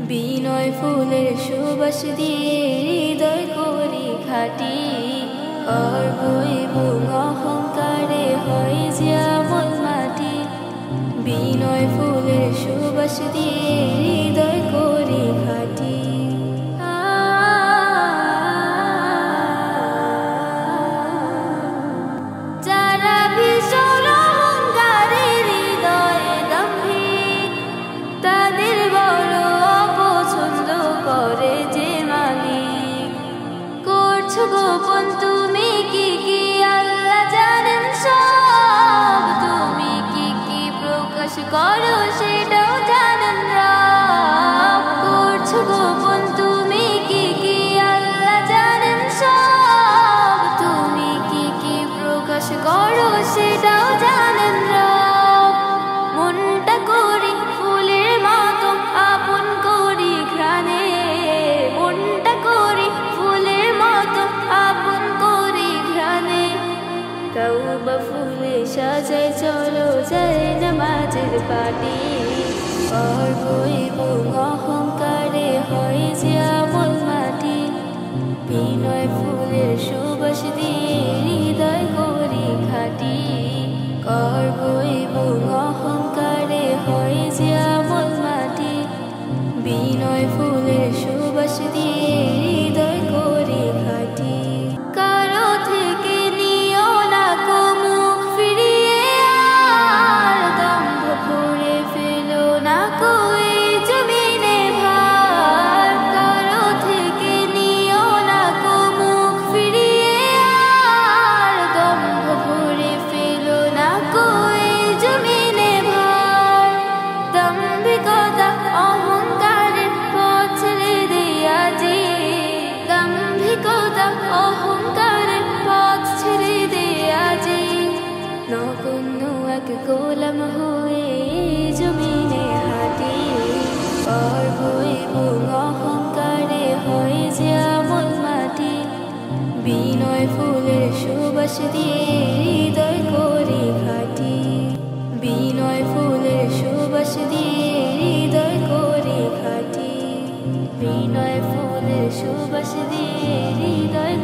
বিনয় ফুলের সুবাস দিয়ে হৃদয় করি খাটি গর্ব এবং অহংকারে হয় যে আমল মাটি বিনয় ফুলের সুবাস দিয়ে হৃদয় করি খাটি যারা ভীষণ অহংকারে হৃদয়ে গম্ভীর তাদের বড় অপছন্দ করে যে মালিক করছো গোপন তুমি কি কি আল্লাহ জানেন সব তুমি কি কি প্রকাশ করো সেটাও জানেন রব করছো গোপন তুমি কি কি আল্লাহ জানেন সব তুমি কি কি প্রকাশ করো সেটাও জানেন রব মনটা করি ফুলের মতো আপন করি ঘ্রাণে মনটা করি ফুলের মতো আপন করি ঘ্রাণে তওবা ফুলে সাজাই চলো যায় নামাজের পাটি গর্ব এবং অহংকারে হয় যে আমল মাটি বিনয় ফুলের সুবাস দিয়ে হৃদয় করি খাটি গর্ব এবং অহংকারে হয় যে আমল মাটি বিনয় ফুলের সুবাস দিয়ে হৃদয় করি খাটি কারো থেকে নিও না কো মুখ ফিরিয়ে আর দম্ভ ভরে ফেলো না কো এই জমিনে ভার কারো থেকে নিও না কো মুখ ফিরিয়ে আর দম্ভ ভরে ফেলো না কো এই জমিনে ভার দাম্ভিকতা অহংকারের পথ ছেড়ে দেয়া যে দাম্ভিকতা অহংকারের পথ ছেড়ে দেয়া যে নগণ্য এক গোলাম হয়ে জমিনে হাঁটি গর্ব এবং অহংকারে হয় যে আমল মাটি বিনয় ফুলের সুবাস দিয়ে হৃদয় করি খাটি বিনয় ফুলের সুবাস দিয়ে হৃদয় করি খাটি বিনয় ফুলের সুবাস দিয়ে হৃদয়